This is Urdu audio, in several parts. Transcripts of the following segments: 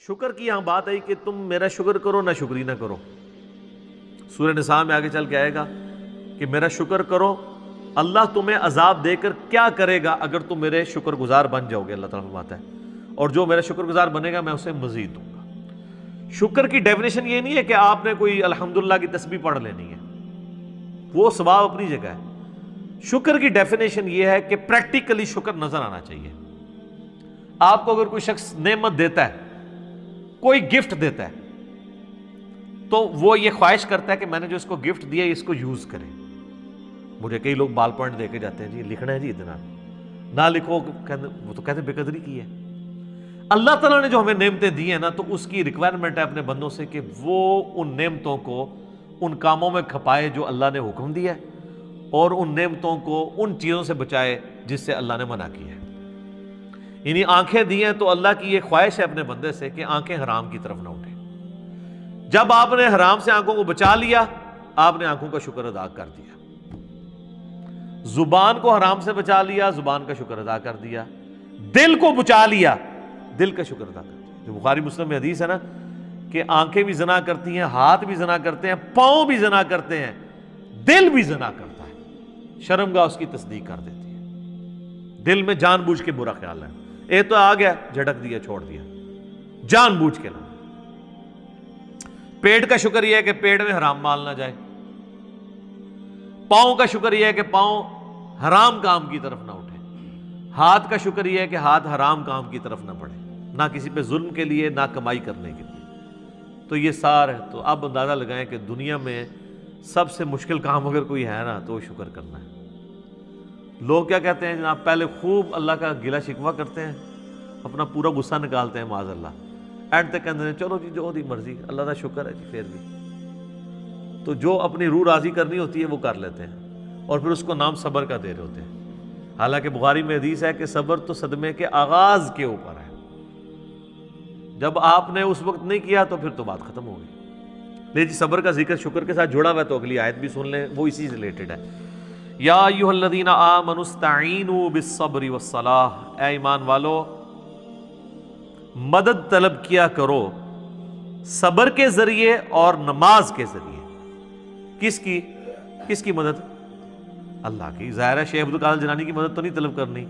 شکر کی یہاں بات آئی کہ تم میرا شکر کرو نہ شکری نہ کرو. سورہ نساء میں آگے چل کے آئے گا کہ میرا شکر کرو، اللہ تمہیں عذاب دے کر کیا کرے گا اگر تم میرے شکر گزار بن جاؤ گے. اللہ تعالیٰ فرماتا ہے اور جو میرا شکر گزار بنے گا میں اسے مزید دوں گا. شکر کی ڈیفینیشن یہ نہیں ہے کہ آپ نے کوئی الحمدللہ کی تسبیح پڑھ لینی ہے، وہ ثواب اپنی جگہ ہے. شکر کی ڈیفینیشن یہ ہے کہ پریکٹیکلی شکر نظر آنا چاہیے. آپ کو اگر کوئی شخص نعمت دیتا ہے، کوئی گفٹ دیتا ہے، تو وہ یہ خواہش کرتا ہے کہ میں نے جو اس کو گفٹ دیا اس کو یوز کرے. مجھے کئی لوگ بال پوائنٹ دے کے جاتے ہیں، جی لکھنا ہے جی اتنا، نہ لکھو، وہ تو کہتے ہیں بے قدری کی ہے. اللہ تعالیٰ نے جو ہمیں نعمتیں دی ہیں نا، تو اس کی ریکوائرمنٹ ہے اپنے بندوں سے کہ وہ ان نعمتوں کو ان کاموں میں کھپائے جو اللہ نے حکم دیا ہے، اور ان نعمتوں کو ان چیزوں سے بچائے جس سے اللہ نے منع کیا ہے. یعنی آنکھیں دی ہیں تو اللہ کی یہ خواہش ہے اپنے بندے سے کہ آنکھیں حرام کی طرف نہ اٹھیں. جب آپ نے حرام سے آنکھوں کو بچا لیا، آپ نے آنکھوں کا شکر ادا کر دیا. زبان کو حرام سے بچا لیا، زبان کا شکر ادا کر دیا. دل کو بچا لیا، دل کا شکر ادا کر دیا. جو بخاری مسلم میں حدیث ہے نا کہ آنکھیں بھی زنا کرتی ہیں، ہاتھ بھی زنا کرتے ہیں، پاؤں بھی زنا کرتے ہیں، دل بھی زنا کرتا ہے، شرمگاہ اس کی تصدیق کر دیتی ہے. دل میں جان بوجھ کے برا خیال ہے، اے تو آ گیا جھٹک دیا چھوڑ دیا، جان بوجھ کے نہ. پیٹ کا شکر یہ ہے کہ پیٹ میں حرام مال نہ جائے. پاؤں کا شکر یہ ہے کہ پاؤں حرام کام کی طرف نہ اٹھے. ہاتھ کا شکر یہ ہے کہ ہاتھ حرام کام کی طرف نہ بڑھے، نہ کسی پہ ظلم کے لیے نہ کمائی کرنے کے لیے. تو یہ سار ہے. تو اب اندازہ لگائیں کہ دنیا میں سب سے مشکل کام اگر کوئی ہے نا تو وہ شکر کرنا ہے. لوگ کیا کہتے ہیں جناب، پہلے خوب اللہ کا گلہ شکوہ کرتے ہیں، اپنا پورا غصہ نکالتے ہیں معاذ اللہ، اینڈ تک کہتے ہیں چلو جی جو دی مرضی، اللہ کا شکر ہے جی. پھر بھی تو جو اپنی روح راضی کرنی ہوتی ہے وہ کر لیتے ہیں، اور پھر اس کو نام صبر کا دے رہے ہوتے ہیں. حالانکہ بخاری میں حدیث ہے کہ صبر تو صدمے کے آغاز کے اوپر ہے. جب آپ نے اس وقت نہیں کیا تو پھر تو بات ختم ہو گئی. لے جی صبر کا ذکر شکر کے ساتھ جڑا ہوا ہے، تو اگلی آیت بھی سن لیں، وہ اسی سے ریلیٹڈ ہے. یا ایھا الذین آمنوا استعینوا بالصبر والصلاۃ، اے ایمان والو مدد طلب کیا کرو صبر کے ذریعے اور نماز کے ذریعے. کس کی مدد؟ اللہ کی. ظاہر ہے شیخ عبدالقادر جیلانی کی مدد تو نہیں طلب کرنی،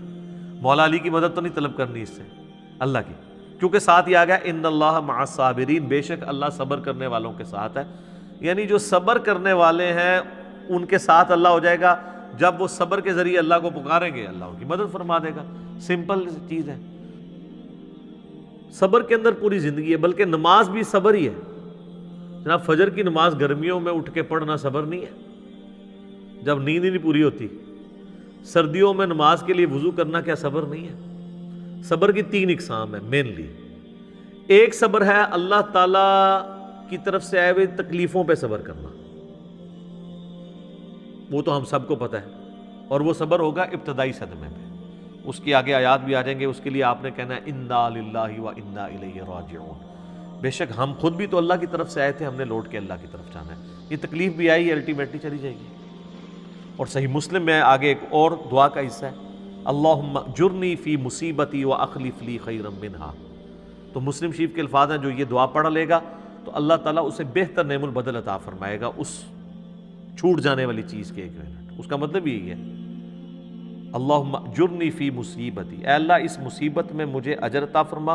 مولا علی کی مدد تو نہیں طلب کرنی، اس سے اللہ کی. کیونکہ ساتھ ہی آ گیا ان اللہ مع الصابرین، بے شک اللہ صبر کرنے والوں کے ساتھ ہے. یعنی جو صبر کرنے والے ہیں ان کے ساتھ اللہ ہو جائے گا. جب وہ صبر کے ذریعے اللہ کو پکاریں گے اللہ ان کی مدد فرما دے گا. سمپل چیز ہے. صبر کے اندر پوری زندگی ہے. بلکہ نماز بھی صبر ہی ہے جناب. فجر کی نماز گرمیوں میں اٹھ کے پڑھنا صبر نہیں ہے جب نیند ہی نہیں پوری ہوتی. سردیوں میں نماز کے لیے وضو کرنا کیا صبر نہیں ہے؟ صبر کی 3 اقسام ہے مینلی. ایک صبر ہے اللہ تعالیٰ کی طرف سے آئے ہوئے تکلیفوں پہ صبر کرنا، وہ تو ہم سب کو پتہ ہے، اور وہ صبر ہوگا ابتدائی صدمے پہ. اس کی آگے آیات بھی آ جائیں گے. اس کے لیے آپ نے کہنا ہے انا للہ و انا الیہ راجعون. بے شک ہم خود بھی تو اللہ کی طرف سے آئے تھے، ہم نے لوٹ کے اللہ کی طرف جانا ہے. یہ تکلیف بھی آئی، الٹیمیٹلی چلی جائے گی. اور صحیح مسلم میں آگے ایک اور دعا کا حصہ ہے، اللہم اجرنی فی مصیبتی واخلف لی خیرا منہا. تو مسلم شریف کے الفاظ ہیں، جو یہ دعا پڑھ لے گا تو اللہ تعالیٰ اسے بہتر نعم البدل عطا فرمائے گا اس چھوٹ جانے والی چیز کے ایکویولنٹ. اس کا مطلب یہی ہے اللہم اجرنی فی مصیبتی، اے اللہ اس مصیبت میں مجھے اجر عطا فرما،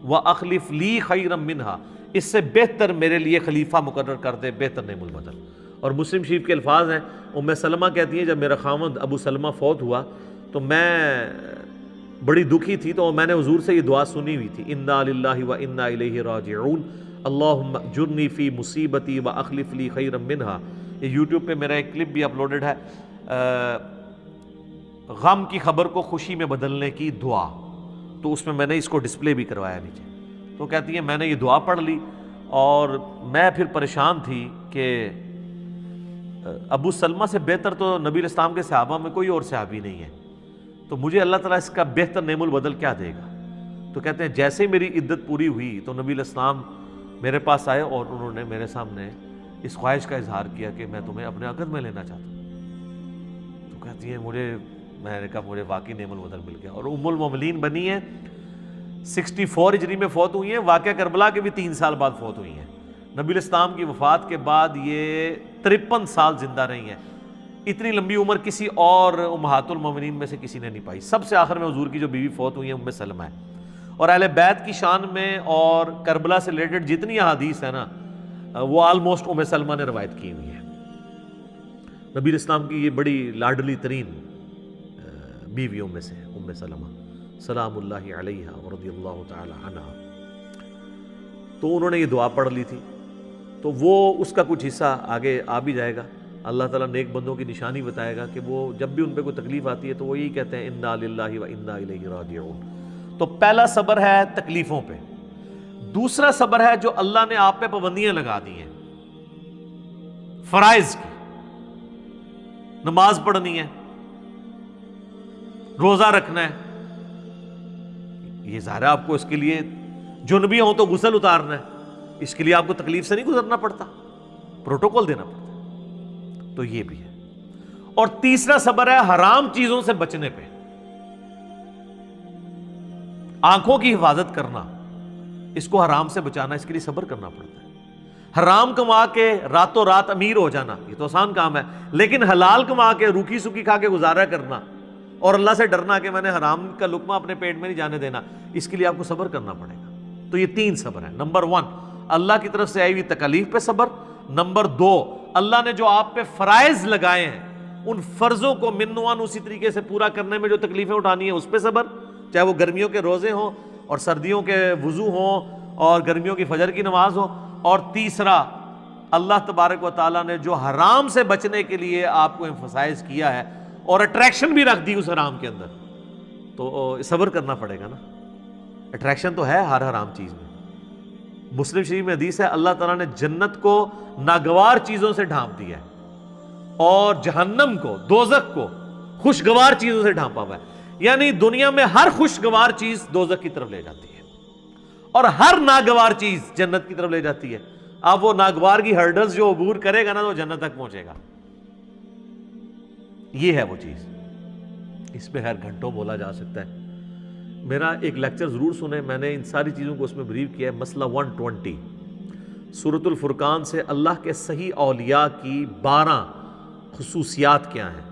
واخلف لی خیرا منہا، اس سے بہتر میرے لیے خلیفہ مقرر کر دے، بہتر نعم البدل. اور مسلم شریف کے الفاظ ہیں، ام سلمہ کہتی ہیں جب میرا خاوند ابو سلمہ فوت ہوا تو میں بڑی دکھی تھی، تو میں نے حضور سے یہ دعا سنی ہوئی تھی، انا للہ و انا الیہ راجعون اللہم اجرنی فی مصیبتی واخلف لی خیرا منہا. یہ یوٹیوب پہ میرا ایک کلپ بھی اپلوڈڈ ہے، غم کی خبر کو خوشی میں بدلنے کی دعا. تو اس میں نے اس کو ڈسپلے بھی کروایا نیچے. تو کہتی ہیں میں نے یہ دعا پڑھ لی اور میں پھر پریشان تھی کہ ابو سلمہ سے بہتر تو نبی علیہ السلام کے صحابہ میں کوئی اور صحابی نہیں ہے، تو مجھے اللہ تعالیٰ اس کا بہتر نعم البدل کیا دے گا. تو کہتے ہیں جیسے میری عدت پوری ہوئی تو نبی علیہ السلام میرے پاس آئے اور انہوں نے میرے سامنے اس خواہش کا اظہار کیا کہ میں تمہیں اپنے عقد میں لینا چاہتا ہوں. تو کہتی ہیں میں نے کہا مجھے واقعی نعم البدل مل گیا. اور ام المومنین بنی ہیں 64 ہجری میں فوت ہوئی ہیں، واقعہ کربلا کے بھی 3 سال بعد فوت ہوئی ہیں۔ نبی الاسلام کی وفات کے بعد یہ 53 سال زندہ رہی ہیں۔ اتنی لمبی عمر کسی اور امہات المومنین میں سے کسی نے نہیں پائی۔ سب سے آخر میں حضور کی جو بیوی فوت ہوئی ہیں ام سلمہ ہے۔ اور اہل بیت کی شان میں اور کربلا سے ریلیٹڈ جتنی احادیث ہیں نا وہ آلموسٹ ام سلمہ نے روایت کی ہوئی ہے۔ نبی الاسلام کی یہ بڑی لاڈلی ترین بیویوں میں سے ام سلمہ سلام اللہ علیہا ورضی اللہ تعالی عنہا۔ تو انہوں نے یہ دعا پڑھ لی تھی، تو وہ اس کا کچھ حصہ آگے آ بھی جائے گا۔ اللہ تعالیٰ نیک بندوں کی نشانی بتائے گا کہ وہ جب بھی ان پہ کوئی تکلیف آتی ہے تو وہ یہی کہتے ہیں انا للہ و انا الیہ راجعون۔ تو پہلا صبر ہے تکلیفوں پہ، دوسرا صبر ہے جو اللہ نے آپ پہ پابندیاں لگا دی ہیں فرائض کی، نماز پڑھنی ہے، روزہ رکھنا ہے، یہ ظاہر ہے آپ کو اس کے لیے جنبی ہوں تو غسل اتارنا ہے، اس کے لیے آپ کو تکلیف سے نہیں گزرنا پڑتا، پروٹوکول دینا پڑتا ہے، تو یہ بھی ہے۔ اور تیسرا صبر ہے حرام چیزوں سے بچنے پہ، آنکھوں کی حفاظت کرنا، اس کو حرام سے بچانا، اس کے لیے صبر کرنا پڑتا ہے۔ حرام کما کے راتوں رات امیر ہو جانا یہ تو آسان کام ہے، لیکن حلال کما کے روکھی سوکھی کھا کے گزارا کرنا اور اللہ سے ڈرنا کہ میں نے حرام کا لقمہ اپنے پیٹ میں نہیں جانے دینا، اس کے لیے آپ کو صبر کرنا پڑے گا۔ تو یہ 3 صبر ہیں۔ نمبر 1 اللہ کی طرف سے آئی ہوئی تکالیف پہ صبر، نمبر 2 اللہ نے جو آپ پہ فرائض لگائے ہیں ان فرضوں کو منوان اسی طریقے سے پورا کرنے میں جو تکلیفیں اٹھانی ہیں اس پہ صبر، چاہے وہ گرمیوں کے روزے ہوں اور سردیوں کے وضو ہوں اور گرمیوں کی فجر کی نماز ہو، اور تیسرا اللہ تبارک و تعالیٰ نے جو حرام سے بچنے کے لیے آپ کو ایمفسائز کیا ہے اور اٹریکشن بھی رکھ دی اس حرام کے اندر، تو صبر کرنا پڑے گا نا۔ اٹریکشن تو ہے ہر حرام چیز میں۔ مسلم شریف میں حدیث ہے اللہ تعالیٰ نے جنت کو ناگوار چیزوں سے ڈھانپ دیا ہے اور جہنم کو، دوزخ کو خوشگوار چیزوں سے ڈھانپا ہوا ہے، یعنی دنیا میں ہر خوشگوار چیز دوزخ کی طرف لے جاتی ہے اور ہر ناگوار چیز جنت کی طرف لے جاتی ہے۔ اب وہ ناگوار کی ہرڈلز جو عبور کرے گا نا تو جنت تک پہنچے گا، یہ ہے وہ چیز۔ اس پہ خیر گھنٹوں بولا جا سکتا ہے، میرا ایک لیکچر ضرور سنیں، میں نے ان ساری چیزوں کو اس میں بریف کیا ہے۔ مسئلہ 120 سورۃ الفرقان سے اللہ کے صحیح اولیاء کی 12 خصوصیات کیا ہیں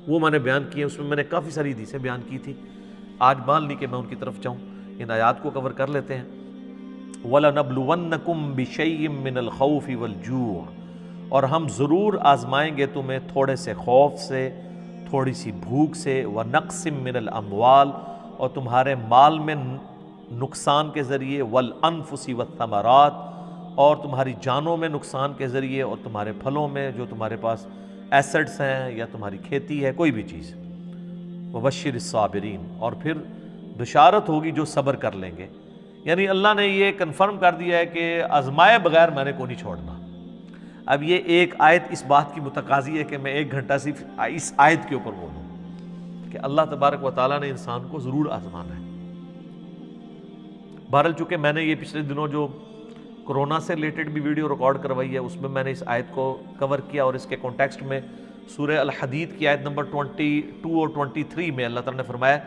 وہ میں نے بیان کیے، اس میں میں نے کافی ساری حدیثیں بیان کی تھی، آج بال نہیں کہ میں ان کی طرف جاؤں، ان آیات کو کور کر لیتے ہیں۔ وَلَنَبْلُوَنَّكُمْ بِشَيْءٍ مِّنَ الْخَوْفِ وَالْجُوعِ، اور ہم ضرور آزمائیں گے تمہیں تھوڑے سے خوف سے، تھوڑی سی بھوک سے، وَنَقْصٍ مِّنَ الْأَمْوَالِ، اور تمہارے مال میں نقصان کے ذریعے، وَالْأَنفُسِ وَالثَّمَرَاتِ، اور تمہاری جانوں میں نقصان کے ذریعے، اور تمہارے پھلوں میں جو تمہارے پاس ایسٹس ہیں یا تمہاری کھیتی ہے کوئی بھی چیز۔ وَبَشِّرِ الصَّابِرِينَ، اور پھر بشارت ہوگی جو صبر کر لیں گے، یعنی اللہ نے یہ کنفرم کر دیا ہے کہ آزمائے بغیر میں نے کو نہیں چھوڑنا۔ اب یہ ایک آیت اس بات کی متقاضی ہے کہ میں 1 گھنٹہ صرف اس آیت کے اوپر بولوں کہ اللہ تبارک و تعالیٰ نے انسان کو ضرور آزمانا ہے۔ بہرحال چونکہ میں نے یہ پچھلے دنوں جو کرونا سے ریلیٹڈ بھی ویڈیو ریکارڈ کروائی ہے اس میں میں نے اس آیت کو کور کیا، اور اس کے کانٹیکسٹ میں سورہ الحدید کی آیت نمبر 22 اور 23 میں اللہ تعالیٰ نے فرمایا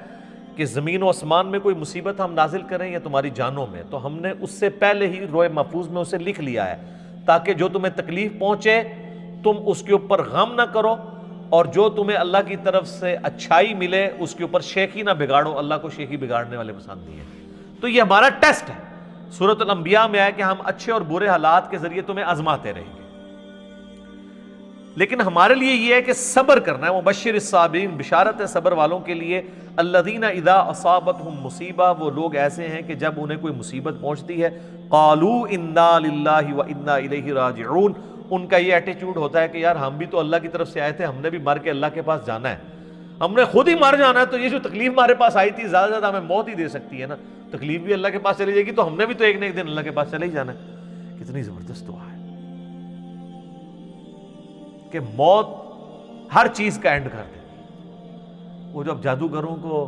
کہ زمین و آسمان میں کوئی مصیبت ہم نازل کریں یا تمہاری جانوں میں تو ہم نے اس سے پہلے ہی روئے محفوظ میں اسے لکھ لیا ہے، تاکہ جو تمہیں تکلیف پہنچے تم اس کے اوپر غم نہ کرو، اور جو تمہیں اللہ کی طرف سے اچھائی ملے اس کے اوپر شیخی نہ بگاڑو، اللہ کو شیخی بگاڑنے والے پسند نہیں ہے۔ تو یہ ہمارا ٹیسٹ ہے، سورۃ الانبیاء میں ہے کہ ہم اچھے اور برے حالات کے ذریعے تمہیں آزماتے رہیں گے، لیکن ہمارے لیے یہ ہے کہ صبر کرنا ہے۔ مبشر الصابرین، بشارت ہے صبر والوں کے لیے۔ الذین اذا اصابتہم مصیبہ، وہ لوگ ایسے ہیں کہ جب انہیں کوئی مصیبت پہنچتی ہے، قالوا انا للہ وانا الیہ راجعون، ان کا یہ ایٹیچیوڈ ہوتا ہے کہ یار ہم بھی تو اللہ کی طرف سے آئے تھے، ہم نے بھی مر کے اللہ کے پاس جانا ہے، ہم نے خود ہی مر جانا ہے، تو یہ جو تکلیف ہمارے پاس آئی تھی زیادہ سے زیادہ ہمیں موت ہی دے سکتی ہے نا، تکلیف بھی اللہ کے پاس چلی جائے گی تو ہم نے بھی تو ایک نہ ایک دن اللہ کے پاس چلے ہی جانا ہے۔ کتنی زبردست دعا ہے کہ موت ہر چیز کا اینڈ کر دے۔ وہ جب جادوگروں کو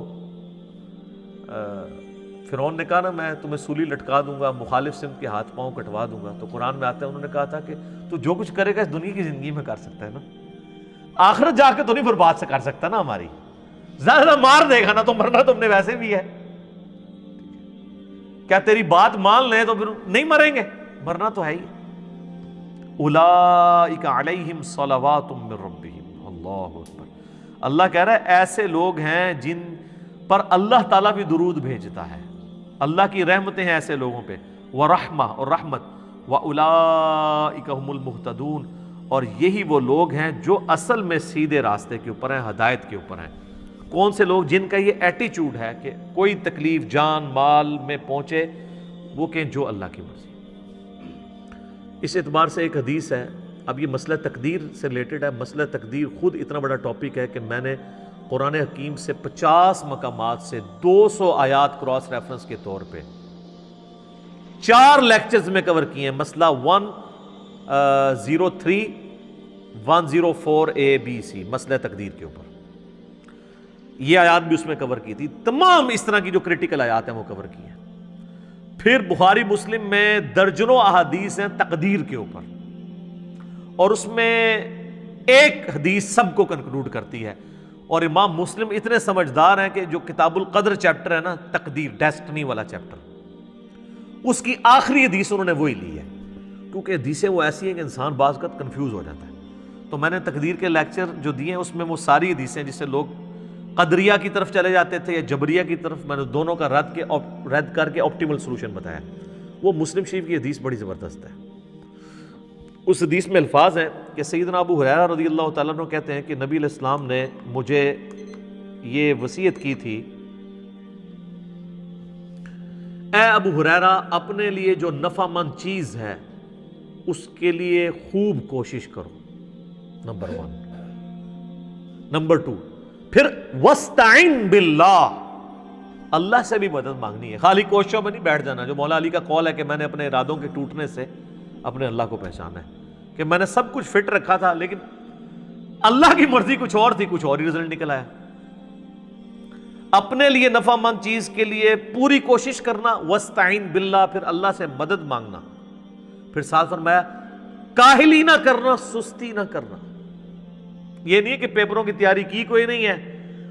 فرعون نے کہا نا میں تمہیں سولی لٹکا دوں گا، مخالف سمت کے ہاتھ پاؤں کٹوا دوں گا، تو قرآن میں آتا ہے انہوں نے کہا تھا کہ تو جو کچھ کرے گا اس دنیا کی زندگی میں کر سکتا ہے نا، آخرت جا کے تو نہیں برباد سے کر سکتا نا ہماری، زیادہ مار دے گا نا تو مرنا تم نے ویسے بھی ہے۔ کیا تیری بات مان لیں تو پھر نہیں مریں گے؟ مرنا تو ہے ہی۔ اولئک علیہم صلوات من ربہم، اللہ اکبر۔ اللہ کہہ رہا ہے ایسے لوگ ہیں جن پر اللہ تعالیٰ بھی درود بھیجتا ہے، اللہ کی رحمتیں ہیں ایسے لوگوں پہ، ورحمہ اور رحمت، واولئک هم المہتدون، اور یہی وہ لوگ ہیں جو اصل میں سیدھے راستے کے اوپر ہیں، ہدایت کے اوپر ہیں۔ کون سے لوگ؟ جن کا یہ ایٹیچیوڈ ہے کہ کوئی تکلیف جان مال میں پہنچے وہ کہیں جو اللہ کی مرضی۔ اس اعتبار سے ایک حدیث ہے، اب یہ مسئلہ تقدیر سے ریلیٹڈ ہے۔ مسئلہ تقدیر خود اتنا بڑا ٹاپک ہے کہ میں نے قرآن حکیم سے 50 مقامات سے 200 آیات کراس ریفرنس کے طور پہ 4 لیکچرز میں کور کیے ہیں۔ مسئلہ 103 104 ABC، مسئلہ تقدیر کے اوپر یہ آیات بھی اس میں کور کی تھی۔ تمام اس طرح کی جو کریٹیکل آیات ہیں وہ کور کی ہیں۔ پھر بخاری مسلم میں درجنوں احادیث ہیں تقدیر کے اوپر، اور اس میں ایک حدیث سب کو کنکلوڈ کرتی ہے۔ اور امام مسلم اتنے سمجھدار ہیں کہ جو کتاب القدر چیپٹر ہے نا، تقدیر ڈیسٹنی والا چیپٹر، اس کی آخری حدیث انہوں نے وہی لی ہے، کیونکہ حدیثیں وہ ایسی ہیں کہ انسان بعض وقت کنفیوز ہو جاتا ہے۔ تو میں نے تقدیر کے لیکچر جو دیے ہیں اس میں وہ ساری حدیثیں جس سے لوگ قدریہ کی طرف چلے جاتے تھے یا جبریہ کی طرف، میں نے دونوں کا رد کر کے آپٹیمل سولوشن بتایا۔ وہ مسلم شریف کی حدیث بڑی زبردست ہے۔ اس حدیث میں الفاظ ہیں کہ سیدنا ابو ہریرہ رضی اللہ تعالیٰ عنہ کہتے ہیں کہ نبی علیہ السلام نے مجھے یہ وصیت کی تھی، اے ابو ہریرہ اپنے لیے جو نفع مند چیز ہے اس کے لیے خوب کوشش کرو، نمبر 1۔ نمبر 2، پھر وَاسْتَعِن بِاللَّهِ، اللہ سے بھی مدد مانگنی ہے، خالی کوششوں میں نہیں بیٹھ جانا۔ جو مولا علی کا قول ہے کہ میں نے اپنے ارادوں کے ٹوٹنے سے اپنے اللہ کو پہچانا ہے، کہ میں نے سب کچھ فٹ رکھا تھا لیکن اللہ کی مرضی کچھ اور تھی، کچھ اور ہی رزلٹ نکل آیا۔ اپنے لیے نفع مند چیز کے لیے پوری کوشش کرنا، وَاسْتَعِن بِاللَّهِ، پھر اللہ سے مدد مانگنا، پھر ساتھ فرمایا کاہلی نہ کرنا، سستی نہ کرنا۔ یہ نہیں کہ پیپروں کی تیاری کی کوئی نہیں ہے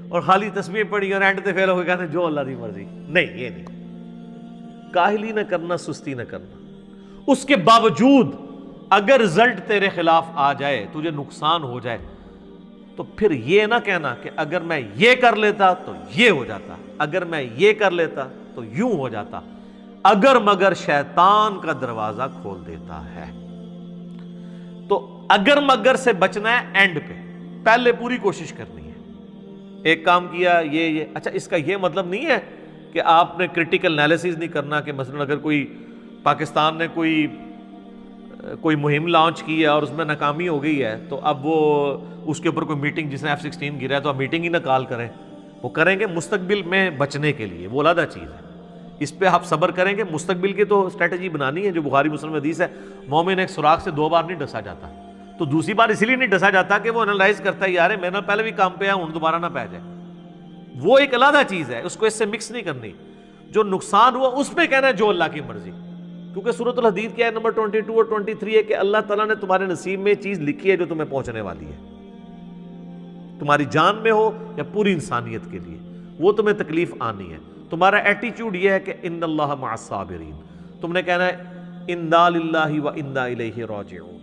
اور خالی تسبیح پڑھی اور اینڈ تے فیل ہو کے کہتے ہیں جو اللہ دی مرضی، نہیں، یہ نہیں۔ کاہلی نہ کرنا، سستی نہ کرنا۔ اس کے باوجود اگر رزلٹ تیرے خلاف آ جائے، تجھے نقصان ہو جائے، تو پھر یہ نہ کہنا کہ اگر میں یہ کر لیتا تو یہ ہو جاتا، اگر میں یہ کر لیتا تو یوں ہو جاتا، اگر مگر شیطان کا دروازہ کھول دیتا ہے۔ تو اگر مگر سے بچنا ہے اینڈ پہ، پہلے پوری کوشش کرنی ہے۔ ایک کام کیا یہ اچھا، اس کا یہ مطلب نہیں ہے کہ آپ نے کرٹیکل انالیسز نہیں کرنا، کہ مثلا اگر کوئی پاکستان نے کوئی مہم لانچ کی ہے اور اس میں ناکامی ہو گئی ہے تو اب وہ اس کے اوپر کوئی میٹنگ، جس نے F-16 گرا ہے تو آپ میٹنگ ہی نہ کال کریں، وہ کریں گے مستقبل میں بچنے کے لیے، وہ علیحدہ چیز ہے۔ اس پہ آپ صبر کریں گے، مستقبل کی تو اسٹریٹجی بنانی ہے۔ جو بخاری مسلم حدیث ہے، مومن ایک سوراخ سے 2 بار نہیں ڈسا جاتا، تو دوسری بار اسی لیے نہیں ڈسا جاتا کہ وہ انالائز کرتا ہے یار میں نے پہلے بھی کام پہ ہوں دوبارہ نہ پہ جائے، وہ ایک علیحدہ چیز ہے، اس کو اس سے مکس نہیں کرنی۔ جو نقصان ہوا اس پہ کہنا ہے جو اللہ کی مرضی، کیونکہ سورۃ الحدید کیا ہے نمبر 22 اور 23 ہے کہ اللہ تعالیٰ نے تمہارے نصیب میں چیز لکھی ہے جو تمہیں پہنچنے والی ہے، تمہاری جان میں ہو یا پوری انسانیت کے لیے، وہ تمہیں تکلیف آنی ہے۔ تمہارا ایٹیچیوڈ یہ ہے کہ ان اللہ مع الصابرین، تم نے کہنا ہے انا للہ و انا الیہ راجعون۔